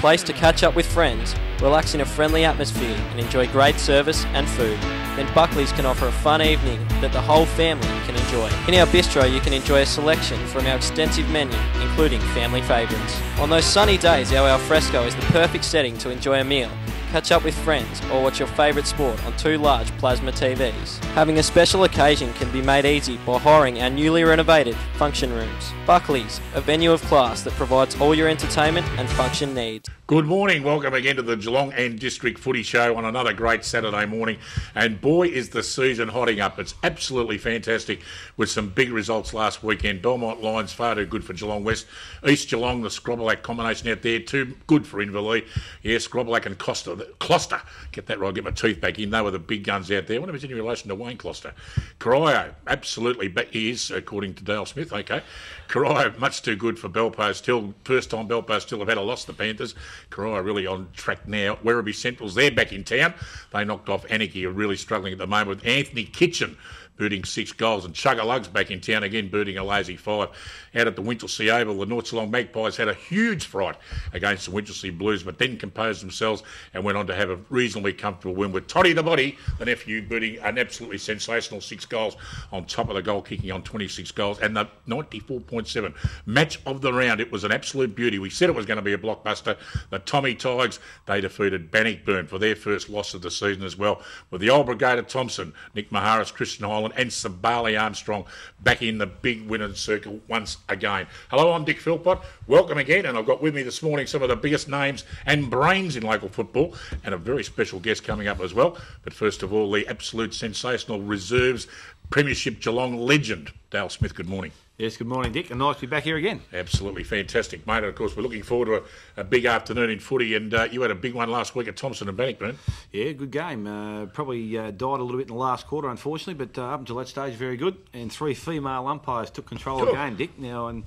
place to catch up with friends, relax in a friendly atmosphere and enjoy great service and food, then Buckley's can offer a fun evening that the whole family can enjoy. In our bistro you can enjoy a selection from our extensive menu, including family favourites. On those sunny days, our alfresco is the perfect setting to enjoy a meal, catch up with friends or watch your favourite sport on 2 large plasma TVs. Having a special occasion can be made easy by hiring our newly renovated function rooms. Buckley's, a venue of class that provides all your entertainment and function needs. Good morning, welcome again to the Geelong and District Footy Show on another great Saturday morning, and boy is the season hotting up. It's absolutely fantastic with some big results last weekend. Belmont Lions far too good for Geelong West. East Geelong, the Scrobelac combination out there, too good for Inverleigh. Yeah, Scrobelac and Closter, get that right, get my teeth back in. They were the big guns out there. I wonder if it's in relation to Wayne Closter. Corio, absolutely, but he is, according to Dale Smith, okay. Corio, much too good for Belpost Hill. First time Belpost Hill have had a loss to the Panthers. Corio really on track now. Werribee Central's, they're back in town. They knocked off Anarchy, are really struggling at the moment with Anthony Kitchen booting 6 goals, and Chugga-Lug's back in town again, booting a lazy 5. Out at the Winchelsea Oval, the North Geelong Magpies had a huge fright against the Winchelsea Blues, but then composed themselves and went on to have a reasonably comfortable win with Toddy the Body, the nephew, booting an absolutely sensational 6 goals on top of the goal kicking on 26 goals, and the 94.7 match of the round. It was an absolute beauty. We said it was going to be a blockbuster. The Tommy Tigers, they defeated Bannockburn for their first loss of the season as well, with the old brigade of Thompson, Nick Maharis, Christian Highland and Sabali Armstrong back in the big winner's circle once again. Hello, I'm Dick Philpott. Welcome again, and I've got with me this morning some of the biggest names and brains in local football, and a very special guest coming up as well. But first of all, the absolute sensational reserves Premiership Geelong legend, Dale Smith. Good morning. Yes, good morning, Dick, and nice to be back here again. Absolutely fantastic, mate. And of course, we're looking forward to a big afternoon in footy, and you had a big one last week at Thompson and Bannockburn. Yeah, good game. Probably died a little bit in the last quarter, unfortunately, but up until that stage, very good. And 3 female umpires took control of the game, Dick. Now, and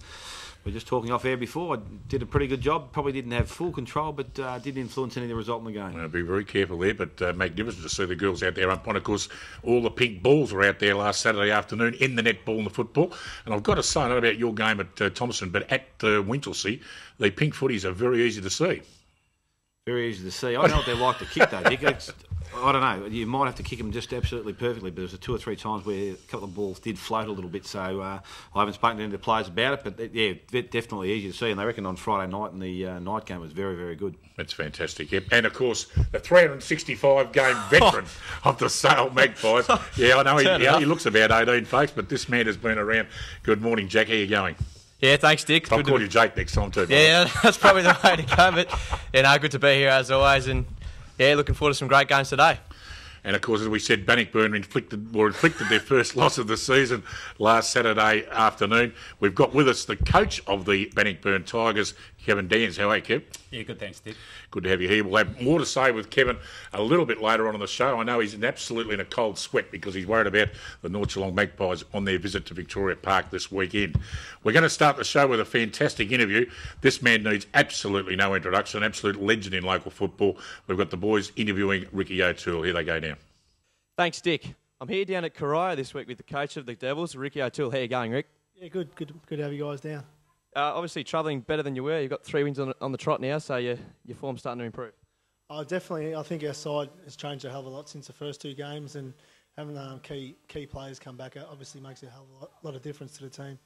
we were just talking off air before. I did a pretty good job. Probably didn't have full control, but didn't influence any of the result in the game. Be very careful there, but magnificent to see the girls out there umpiring. Of course, all the pink balls were out there last Saturday afternoon in the netball and the football. And I've got to say, I don't know about your game at Thompson, but at Winchelsea, the pink footies are very easy to see. Very easy to see. I know what they like to kick, though, Dick. I don't know. You might have to kick them just absolutely perfectly, but there was 2 or 3 times where a couple of balls did float a little bit, so I haven't spoken to any of the players about it, but yeah, definitely easy to see, and they reckon on Friday night in the night game was very, very good. That's fantastic, yep. And of course, the 365-game veteran of the Sale Magpies. Yeah, I know he looks about 18, folks, but this man has been around. Good morning, Jack. How are you going? Yeah, thanks, Dick. I'll call you Jake next time too. Yeah, that's probably the way to go, but good to be here as always, and yeah, looking forward to some great games today. And of course, as we said, Bannockburn inflicted their first loss of the season last Saturday afternoon. We've got with us the coach of the Bannockburn Tigers, Kevin Dans. How are you, Kev? Yeah, good, thanks, Dick. Good to have you here. We'll have more to say with Kevin a little bit later on in the show. I know he's absolutely in a cold sweat because he's worried about the North Geelong Magpies on their visit to Victoria Park this weekend. We're going to start the show with a fantastic interview. This man needs absolutely no introduction, an absolute legend in local football. We've got the boys interviewing Ricky O'Toole. Here they go now. Thanks, Dick. I'm here down at Corio this week with the coach of the Devils, Ricky O'Toole. How you going, Rick? Yeah, good to have you guys down. Obviously travelling better than you were. You've got 3 wins on the trot now, so your form's starting to improve. Definitely. I think our side has changed a hell of a lot since the first 2 games, and having key players come back obviously makes a hell of a lot of difference to the team.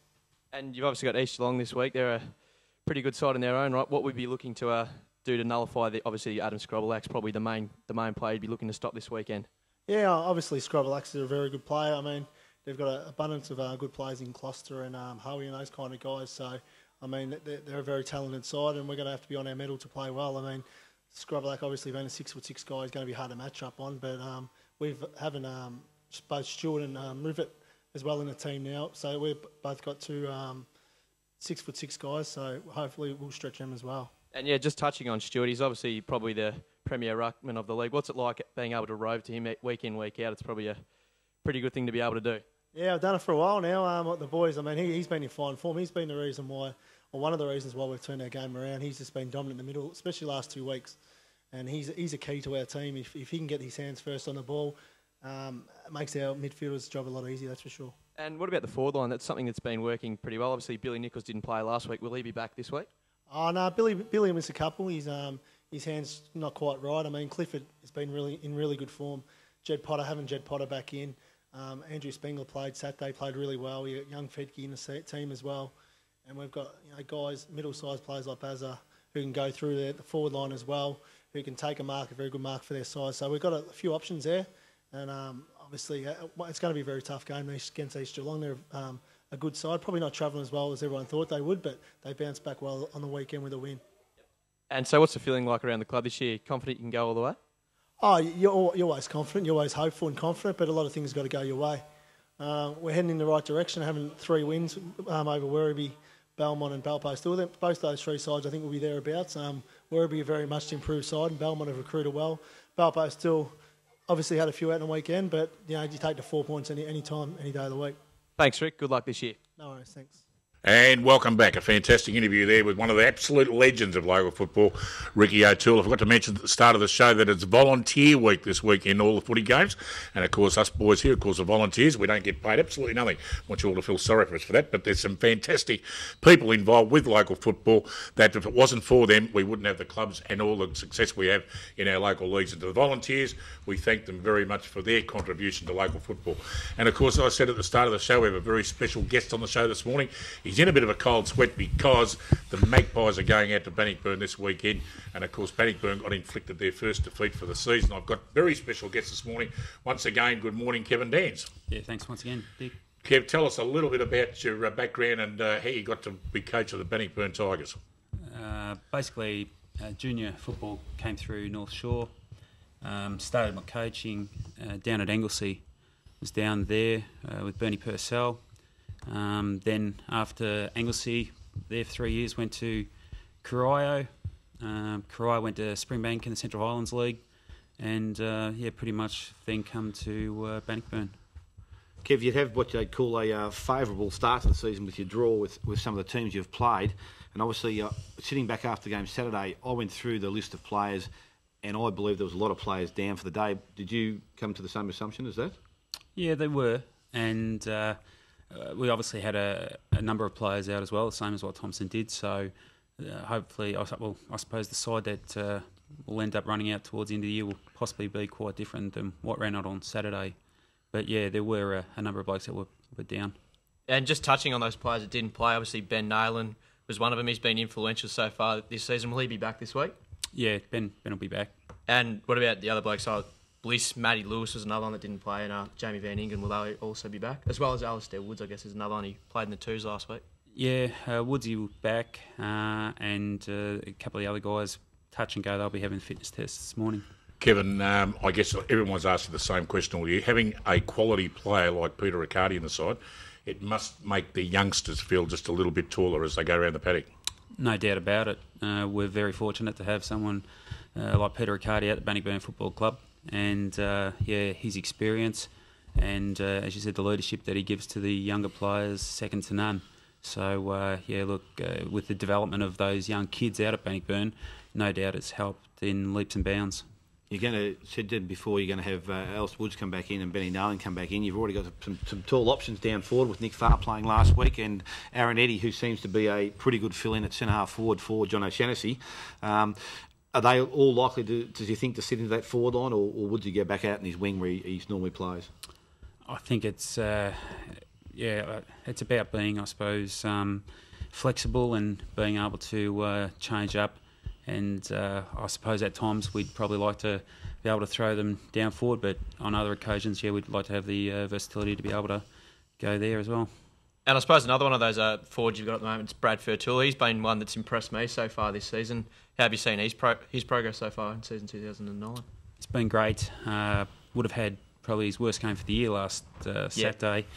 And you've obviously got East Geelong this week. They're a pretty good side in their own right. What would we be looking to do to nullify obviously Adam Scrobelac's probably the main player you'd be looking to stop this weekend? Yeah, obviously Scrobelac is a very good player. I mean, they've got an abundance of good players in Closter and Howie and those kind of guys. So, I mean, they're a very talented side, and we're going to have to be on our mettle to play well. I mean, Scrobelac obviously being a 6'6" guy is going to be hard to match up on, but we've having both Stewart and Rivet as well in the team now. So we've both got 2 6'6" guys. So hopefully we'll stretch them as well. And yeah, just touching on Stewart, he's obviously probably the premier ruckman of the league. What's it like being able to rove to him week in, week out? It's probably a pretty good thing to be able to do. Yeah, I've done it for a while now. The boys, I mean, he's been in fine form. He's been the reason why, or one of the reasons why we've turned our game around. He's just been dominant in the middle, especially the last 2 weeks. And he's a key to our team. If he can get his hands first on the ball, it makes our midfielders' job a lot easier, that's for sure. And what about the forward line? That's something that's been working pretty well. Obviously, Billy Nichols didn't play last week. Will he be back this week? Oh no, Billy missed a couple. His hand's not quite right. I mean, Clifford has been in really good form. Having Jed Potter back in. Andrew Spengler played Saturday, played really well. We got young Fedke in the team as well, and we've got guys, middle-sized players like Bazza who can go through the forward line as well, who can take a very good mark for their size. So we've got a few options there, and obviously it's going to be a very tough game against East Geelong. They're a good side, probably not travelling as well as everyone thought they would, but they bounced back well on the weekend with a win. And so what's the feeling like around the club this year? Confident you can go all the way? Oh, you're always confident, you're always hopeful and confident, but a lot of things have got to go your way. We're heading in the right direction, having 3 wins over Werribee, Belmont and Belpost. Both those 3 sides I think will be thereabouts. Werribee are very much improved side and Belmont have recruited well. Belpost still obviously had a few out on the weekend, but you take the 4 points any time, any day of the week. Thanks, Rick. Good luck this year. No worries, thanks. And welcome back. A fantastic interview there with one of the absolute legends of local football, Ricky O'Toole. I forgot to mention at the start of the show that it's volunteer week this week in all the footy games. And, of course, us boys here, of course, are volunteers. We don't get paid absolutely nothing. I want you all to feel sorry for us for that. But there's some fantastic people involved with local football that if it wasn't for them, we wouldn't have the clubs and all the success we have in our local leagues. And to the volunteers, we thank them very much for their contribution to local football. And, of course, as I said at the start of the show, we have a very special guest on the show this morning. He's in a bit of a cold sweat because the Magpies are going out to Bannockburn this weekend, and of course Bannockburn got inflicted their first defeat for the season. I've got very special guests this morning. Once again, good morning, Kevin Dans. Yeah, thanks once again, Dick. Kev, tell us a little bit about your background and how you got to be coach of the Bannockburn Tigers. Basically, junior football came through North Shore. Started my coaching down at Anglesey. Was down there with Bernie Purcell. Then after Anglesey, there for 3 years, went to Corio. Corio went to Springbank in the Central Highlands League, and pretty much then come to Bannockburn. Kev, you'd have what they'd call a favourable start to the season with your draw with some of the teams you've played, and obviously sitting back after the game Saturday, I went through the list of players, and I believe there was a lot of players down for the day. Did you come to the same assumption as that? Yeah, they were, and we obviously had a number of players out as well, the same as what Thompson did. So hopefully, I suppose the side that will end up running out towards the end of the year will possibly be quite different than what ran out on Saturday. But yeah, there were a number of blokes that were down. And just touching on those players that didn't play, obviously Ben Nayland was one of them. He's been influential so far this season. Will he be back this week? Yeah, Ben will be back. And what about the other blokes? Bliss, Matty Lewis was another one that didn't play, and Jamie Van Ingen, will they also be back? As well as Alistair Woods, I guess, is another one. He played in the twos last week. Yeah, Woodsy will be back, and a couple of the other guys, touch and go, they'll be having fitness tests this morning. Kevin, I guess everyone's asking the same question all year. Having a quality player like Peter Riccardi in the side, it must make the youngsters feel just a little bit taller as they go around the paddock. No doubt about it. We're very fortunate to have someone like Peter Riccardi at the Bannockburn Football Club. And his experience and, as you said, the leadership that he gives to the younger players, second to none. So, with the development of those young kids out at Bannockburn, no doubt it's helped in leaps and bounds. You're going to, said before, you're going to have Alice Woods come back in and Benny Nolan come back in. You've already got some tall options down forward with Nick Farr playing last week and Aaron Eddy, who seems to be a pretty good fill-in at centre-half forward for John O'Shannessy. Are they all likely does you think, to sit into that forward line, or would you go back out in his wing where he normally plays? I think it's about being, I suppose, flexible and being able to change up. And I suppose at times we'd probably like to be able to throw them down forward, but on other occasions, we'd like to have the versatility to be able to go there as well. And I suppose another one of those forwards you've got at the moment is Brad Fertul. He's been one that's impressed me so far this season. How have you seen his progress so far in season 2009? It's been great. Would have had probably his worst game for the year last Saturday.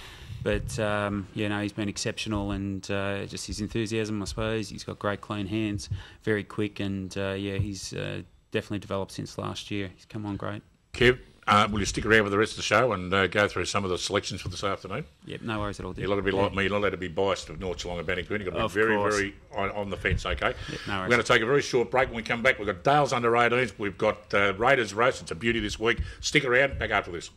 But, he's been exceptional, and just his enthusiasm, I suppose. He's got great clean hands, very quick, and, he's definitely developed since last year. He's come on great. Kev, will you stick around with the rest of the show and go through some of the selections for this afternoon? Yep, no worries at all. You're not going to be like me. You're not allowed to be biased of North Geelong and Bannockburn. You've got to be very on the fence, okay? Yep, no worries. We're going to take a very short break. When we come back, we've got Dales under 18s. We've got Raiders Roast. It's a beauty this week. Stick around. Back after this.